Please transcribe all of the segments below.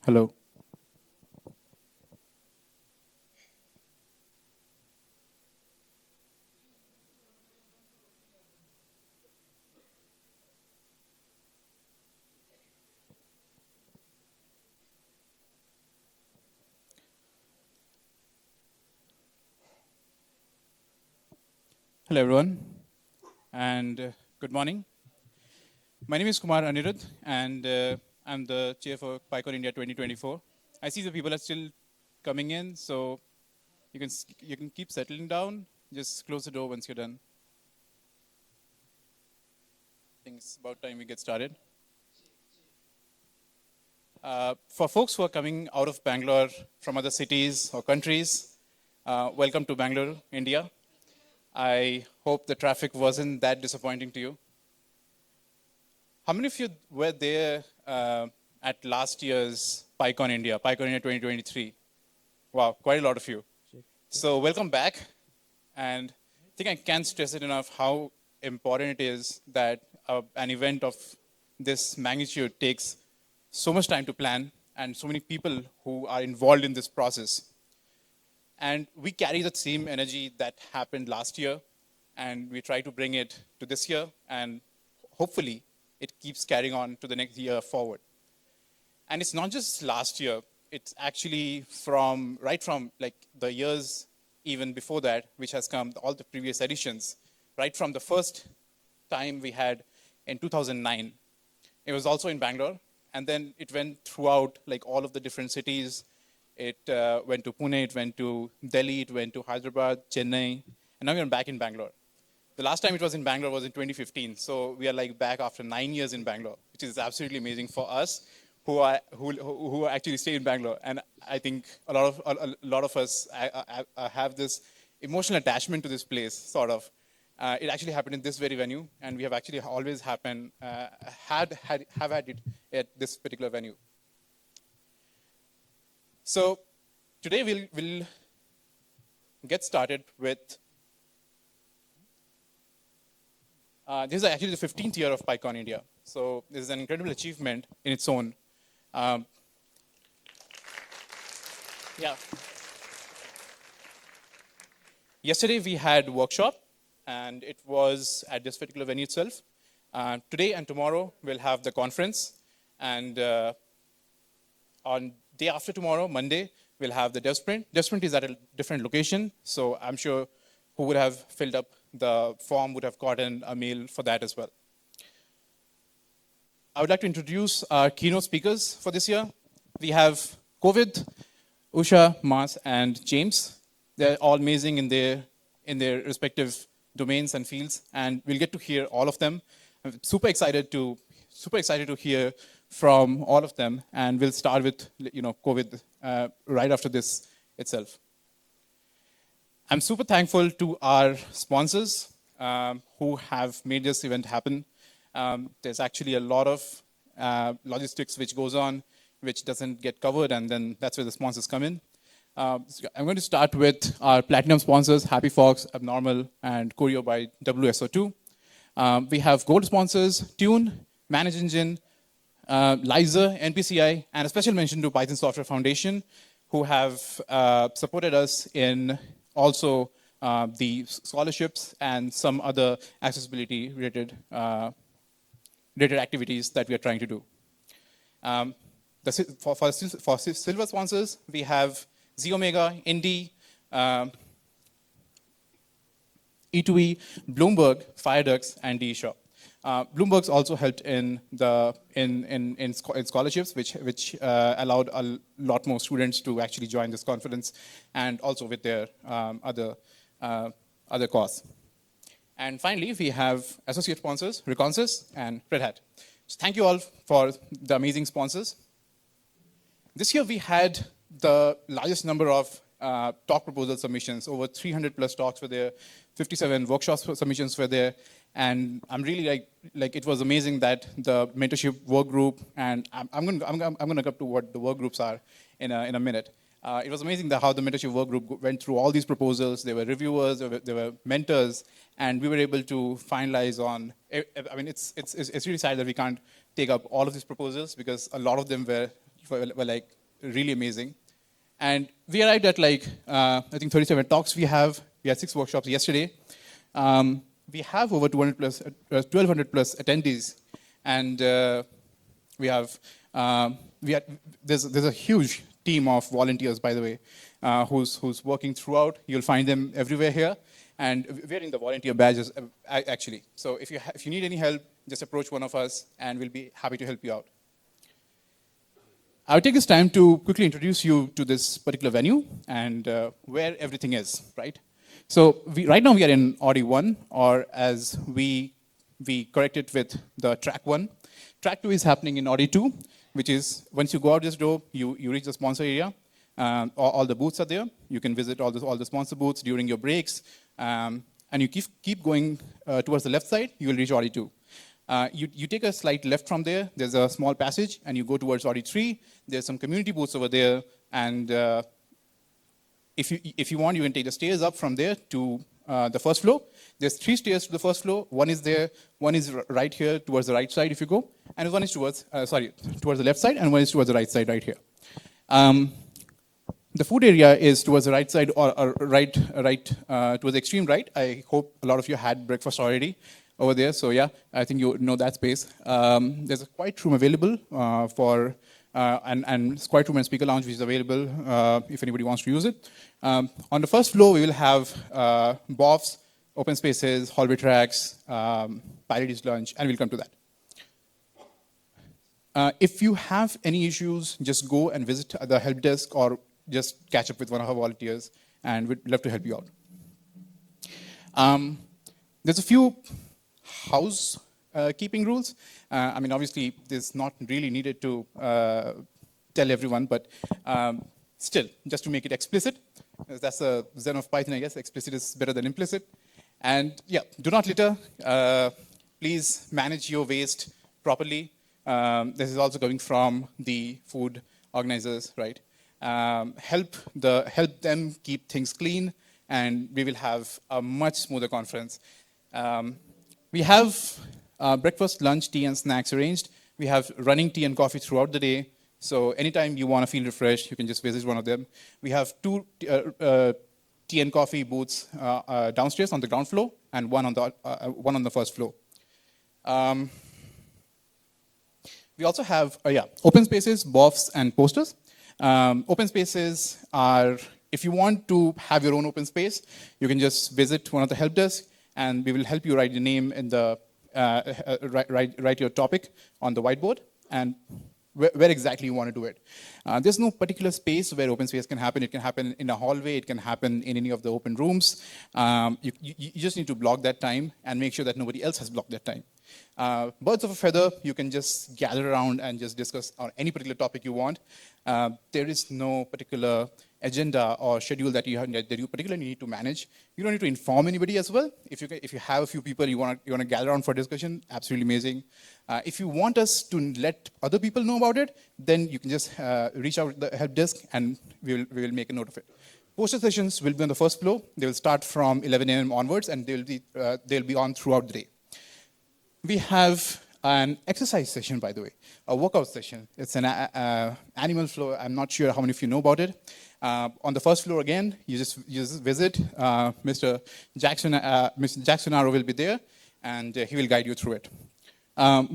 Hello. Hello, everyone, and good morning. My name is Kumar Anirudh, and I'm the chair for PyCon India 2024. I see the people are still coming in, so you can keep settling down. Just close the door once you're done. I think it's about time we get started. For folks who are coming out of Bangalore from other cities or countries, welcome to Bengaluru, India. I hope the traffic wasn't that disappointing to you. How many of you were there at last year's PyCon India 2023? Wow, quite a lot of you. So welcome back. And I think I can't stress it enough how important it is that an event of this magnitude takes so much time to plan and so many people who are involved in this process. And we carry that same energy that happened last year, and we try to bring it to this year, and hopefully it keeps carrying on to the next year forward. And it's not just last year, it's actually right from like the years even before that, which has come, all the previous editions, right from the first time we had in 2009. It was also in Bangalore, and then it went throughout like all of the different cities. It went to Pune, it went to Delhi, it went to Hyderabad, Chennai, and now we're back in Bangalore. The last time it was in Bangalore was in 2015, so we are like back after 9 years in Bangalore, which is absolutely amazing for us who actually stay in Bangalore. And I think a lot of us have this emotional attachment to this place, sort of. It actually happened in this very venue, and we have actually always have had it at this particular venue. So today we'll get started with, this is actually the 15th year of PyCon India. So this is an incredible achievement in its own. Yeah. Yesterday we had workshop, and it was at this particular venue itself. Today and tomorrow we'll have the conference, and on day after tomorrow, Monday, we'll have the dev sprint. Dev sprint is at a different location, so I'm sure who would have filled up the form would have gotten a mail for that as well. I would like to introduce our keynote speakers for this year. We have Kovid, Usha, Mas, and James. They're all amazing in their respective domains and fields, and we'll get to hear all of them. I'm super excited to hear from all of them, and we'll start with Kovid right after this itself. I'm super thankful to our sponsors who have made this event happen. There's actually a lot of logistics which goes on, which doesn't get covered, and then that's where the sponsors come in. I'm going to start with our platinum sponsors, Happy Fox, Abnormal, and Choreo by WSO2. We have gold sponsors, Tune, Manage Engine, Liza, NPCI, and a special mention to Python Software Foundation, who have supported us in also the scholarships and some other accessibility related activities that we are trying to do. For silver sponsors, we have Z Omega, Indy, E2E, Bloomberg, Firedux, and DeShop. Bloomberg's also helped in scholarships, which allowed a lot more students to actually join this conference, and also with their other costs. And finally, we have associate sponsors, Reconsys and Red Hat. So thank you all for the amazing sponsors. This year we had the largest number of talk proposal submissions. Over 300 plus talks were there, 57 workshop submissions were there, and I'm really like it was amazing that the mentorship work group, and I'm going to come to what the work groups are in a minute. It was amazing how the mentorship work group went through all these proposals. There were reviewers, there were mentors, and we were able to finalize on. I mean, it's really sad that we can't take up all of these proposals because a lot of them were were like really amazing. And we arrived at like, I think 37 talks we have. We had 6 workshops yesterday. We have over 200 plus, 1,200 plus attendees. And there's a huge team of volunteers, by the way, who's working throughout. You'll find them everywhere here. And we're in the volunteer badges, actually. So if you need any help, just approach one of us, and we'll be happy to help you out. I'll take this time to quickly introduce you to this particular venue and where everything is, right? So right now we are in Audi 1, or as we correct it with the track 1. Track 2 is happening in Audi 2, which is once you go out this door, you reach the sponsor area. All the booths are there. You can visit all the sponsor booths during your breaks. And you keep going towards the left side, you will reach Audi 2. You take a slight left from there, there's a small passage, and you go towards Audi 3. There's some community booths over there, and if you want, you can take the stairs up from there to the first floor. There's 3 stairs to the first floor. One is there, one is right here towards the right side if you go, and one is towards the left side, and one is towards the right side right here. The food area is towards the right side, or right towards the extreme right. I hope a lot of you had breakfast already over there. So yeah, I think you know that space. There's a quiet room available and quiet room and speaker lounge which is available if anybody wants to use it. On the first floor, we will have BOFs, open spaces, hallway tracks, Pirates lunch, and we'll come to that. If you have any issues, just go and visit the help desk or just catch up with one of our volunteers, and we'd love to help you out. There's a few housekeeping rules. I mean, obviously, this is not really needed to tell everyone, but still, just to make it explicit, that's a Zen of Python, I guess. Explicit is better than implicit. And yeah, do not litter. Please manage your waste properly. This is also coming from the food organizers, right? Help them keep things clean, and we will have a much smoother conference. We have breakfast, lunch, tea, and snacks arranged. We have running tea and coffee throughout the day. So anytime you want to feel refreshed, you can just visit one of them. We have 2 tea and coffee booths downstairs on the ground floor, and one on the first floor. We also have open spaces, BOFs, and posters. Open spaces are, if you want to have your own open space, you can just visit one of the help desks, and we will help you write your name in the write your topic on the whiteboard and where exactly you want to do it. There's no particular space where open space can happen. It can happen in a hallway. It can happen in any of the open rooms. You just need to block that time and make sure that nobody else has blocked that time. Birds of a feather, you can just gather around and just discuss on any particular topic you want. There is no particular agenda or schedule that you particularly need to manage. You don't need to inform anybody as well. If you have a few people you want to gather around for discussion, absolutely amazing. If you want us to let other people know about it, then you can just reach out to the help desk, and we will make a note of it. Poster sessions will be on the first floor. They will start from 11 a.m. onwards, and they'll be on throughout the day. We have an exercise session, by the way, a workout session. It's an animal floor. I'm not sure how many of you know about it. On the first floor, again, you just visit. Mr. Jackson Arrow will be there, and he will guide you through it.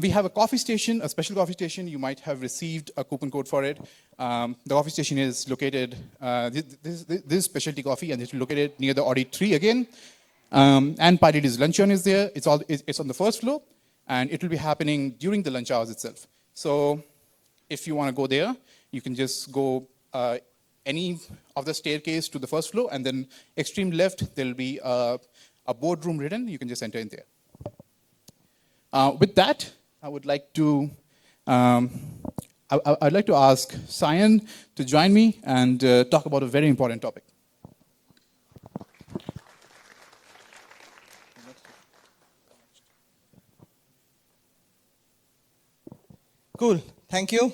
We have a coffee station, a special coffee station. You might have received a coupon code for it. The coffee station is located, this is specialty coffee, and it's located near the Audi 3 again. And Pirates luncheon is there. It's on the first floor, and it will be happening during the lunch hours itself. So if you want to go there, you can just go any of the staircase to the first floor, and then extreme left, there'll be a boardroom written. You can just enter in there. With that, I would like to I'd like to ask Cyan to join me and talk about a very important topic. Cool. Thank you.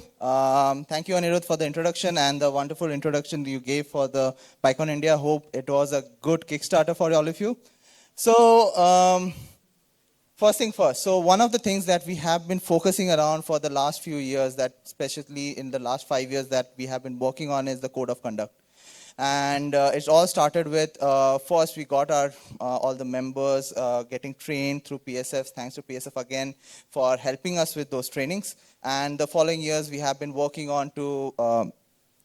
Thank you, Anirudh, for the introduction and the wonderful introduction you gave for the PyCon India. Hope it was a good Kickstarter for all of you. So, First thing first. So one of the things that we have been focusing around for the last few years, that especially in the last 5 years that we have been working on, is the code of conduct. And it all started with first we got our all the members getting trained through PSFs. Thanks to PSF again for helping us with those trainings. And the following years we have been working on to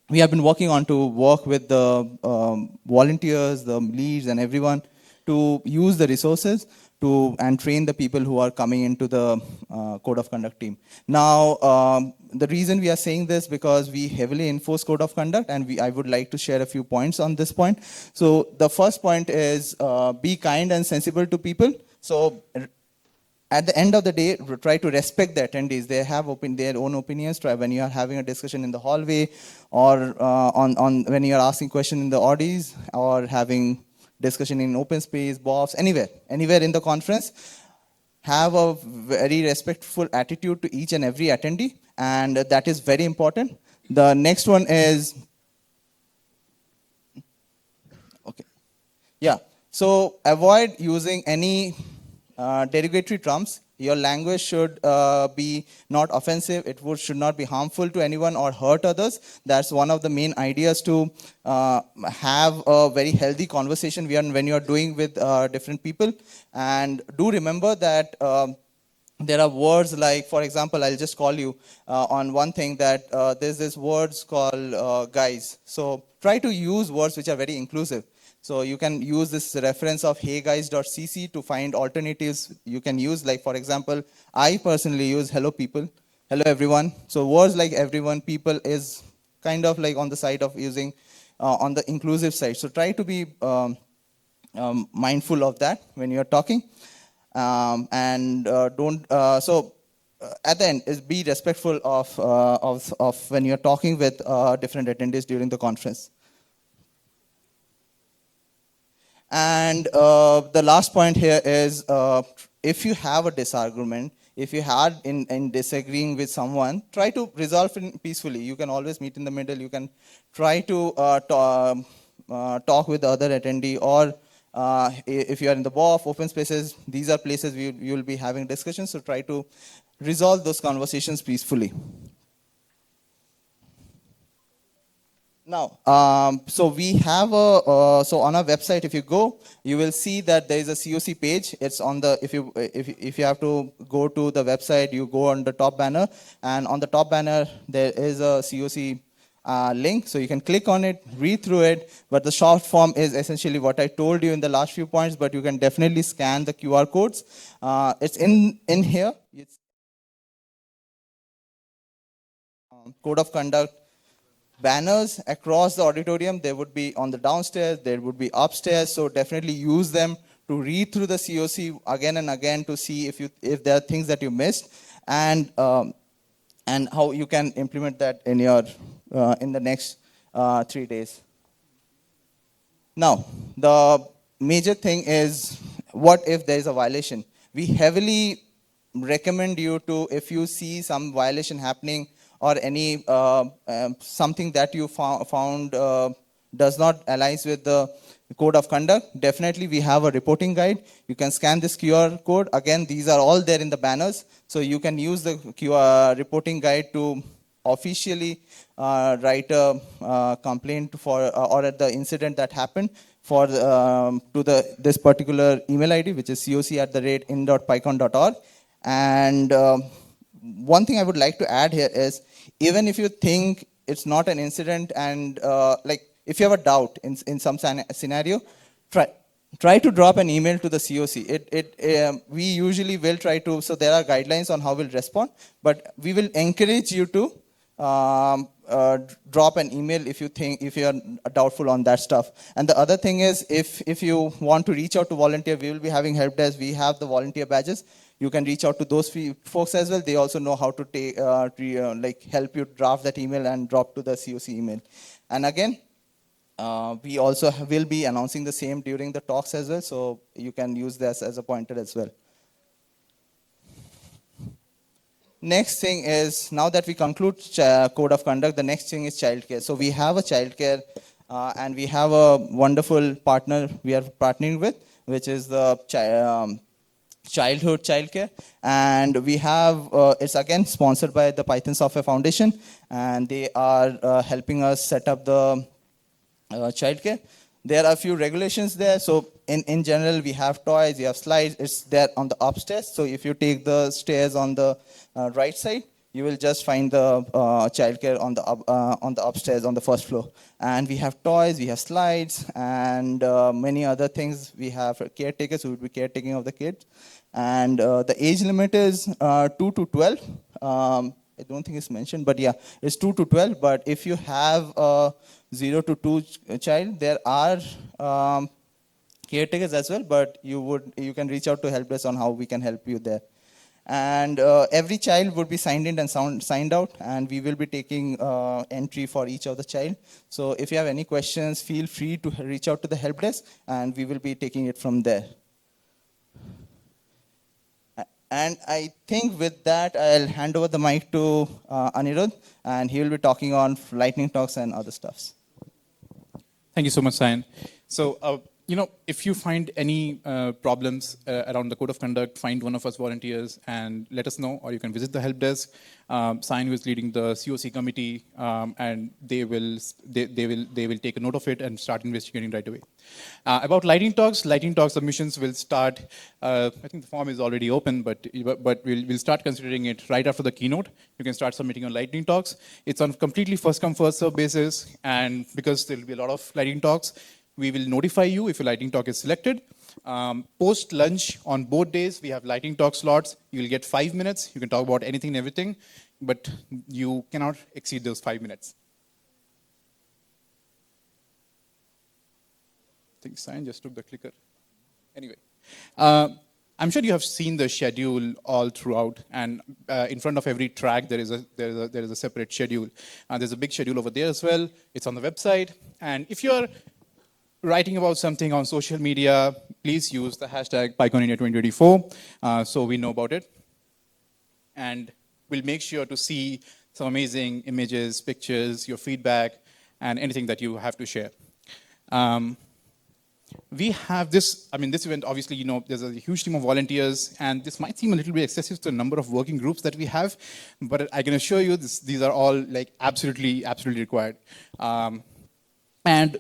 work with the volunteers, the leads, and everyone to use the resources to and train the people who are coming into the code of conduct team. Now, the reason we are saying this because we heavily enforce code of conduct, and I would like to share a few points on this point. So the first point is be kind and sensible to people. So at the end of the day, try to respect the attendees. They have their own opinions. Try when you are having a discussion in the hallway, or when you are asking questions in the audience, or having discussion in open space, BOFs, anywhere in the conference. Have a very respectful attitude to each and every attendee, and that is very important. The next one is, okay, yeah. So avoid using any derogatory terms. Your language should be not offensive. Should not be harmful to anyone or hurt others. That's one of the main ideas to have a very healthy conversation when you are doing with different people. And do remember that there are words like, for example, I'll just call you on one thing that there's this words called guys. So try to use words which are very inclusive. So you can use this reference of heyguys.cc to find alternatives you can use. Like, for example, I personally use hello people, hello everyone. So words like everyone, people is kind of like on the side of using on the inclusive side. So try to be mindful of that when you're talking. And don't, at the end, is be respectful of when you're talking with different attendees during the conference. And the last point here is, if you have a disagreement, if you had in disagreeing with someone, try to resolve it peacefully. You can always meet in the middle. You can try to talk with the other attendee, or if you are in the BOF, open spaces, these are places you will be having discussions. So try to resolve those conversations peacefully. Now, so we have so on our website, if you go, you will see that there is a COC page. It's on the, if you have to go to the website, you go on the top banner, and on the top banner, there is a COC link. So you can click on it, read through it, but the short form is essentially what I told you in the last few points, but you can definitely scan the QR codes. It's in here. It's code of conduct banners across the auditorium. They would be on the downstairs, there would be upstairs. So definitely use them to read through the COC again and again to see if there are things that you missed, and how you can implement that in your in the next 3 days. Now, the major thing is, what if there is a violation? We heavily recommend you to, if you see some violation happening, or any something that you found does not align with the code of conduct, definitely we have a reporting guide. You can scan this QR code. Again, these are all there in the banners. So you can use the QR reporting guide to officially write a complaint for or the incident that happened for to this particular email ID, which is coc@in.pycon.org. And one thing I would like to add here is, even if you think it's not an incident, and like if you have a doubt in some scenario, try to drop an email to the COC. We usually will try to, so there are guidelines on how we'll respond, but we will encourage you to drop an email if you are doubtful on that stuff. And the other thing is, if you want to reach out to volunteer, we will be having help desk. We have the volunteer badges. You can reach out to those folks as well. They also know how to like help you draft that email and drop to the COC email. And again, we also will be announcing the same during the talks as well, so you can use this as a pointer as well. Next thing is, now that we conclude code of conduct, the next thing is childcare. So we have a childcare, and we have a wonderful partner we are partnering with, which is the childhood childcare, and we have it's again sponsored by the Python Software Foundation, and they are helping us set up the childcare. There are a few regulations there. So in general, we have toys, we have slides. It's there on the upstairs. So if you take the stairs on the right side, you will just find the childcare on the upstairs on the first floor. And we have toys, we have slides, and many other things. We have caretakers who would be caretaking of the kids. And the age limit is 2 to 12. I don't think it's mentioned, but yeah, it's 2 to 12. But if you have a 0 to 2 child, there are caretakers as well, but you can reach out to help us on how we can help you there. And every child would be signed in and signed out, and we will be taking entry for each of the child. So if you have any questions, feel free to reach out to the help desk, and we will be taking it from there. And I think with that, I'll hand over the mic to Anirudh, and he will be talking on lightning talks and other stuffs. Thank you so much, Sayan. So, if you find any problems around the code of conduct, find one of us volunteers and let us know, or you can visit the help desk. Sayan, who is leading the COC committee, and they will take a note of it and start investigating right away. About lightning talks submissions will start. I think the form is already open, but we'll start considering it right after the keynote. You can start submitting your lightning talks. It's on completely first come first serve basis, and because there will be a lot of lightning talks, we will notify you if your lightning talk is selected. Post lunch on both days, we have lightning talk slots. You will get 5 minutes. You can talk about anything and everything, but you cannot exceed those 5 minutes. I think Sayan just took the clicker. Anyway, I'm sure you have seen the schedule all throughout, and in front of every track there is a separate schedule. There's a big schedule over there as well. It's on the website, and if you're writing about something on social media, please use the hashtag PyCon India 2024 so we know about it. And we'll make sure to see some amazing images, pictures, your feedback, and anything that you have to share. We have this event, obviously, there's a huge team of volunteers, and this might seem a little bit excessive to the number of working groups that we have, but I can assure you these are all like absolutely required. And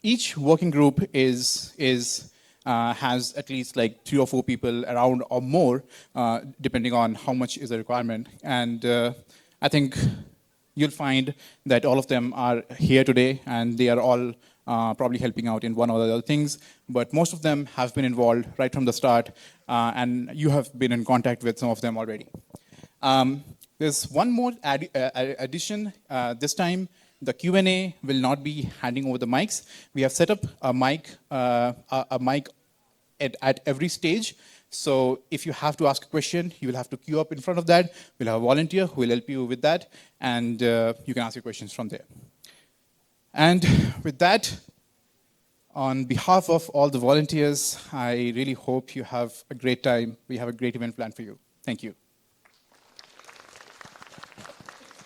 each working group has at least like 3 or 4 people around or more, depending on how much is the requirement. And I think you'll find that all of them are here today, and they are all probably helping out in one or the other things. But most of them have been involved right from the start, and you have been in contact with some of them already. There's one more addition this time. The Q&A will not be handing over the mics. We have set up a mic at every stage. So if you have to ask a question, you will have to queue up in front of that. We'll have a volunteer who will help you with that, and you can ask your questions from there. And with that, on behalf of all the volunteers, I really hope you have a great time. We have a great event planned for you. Thank you.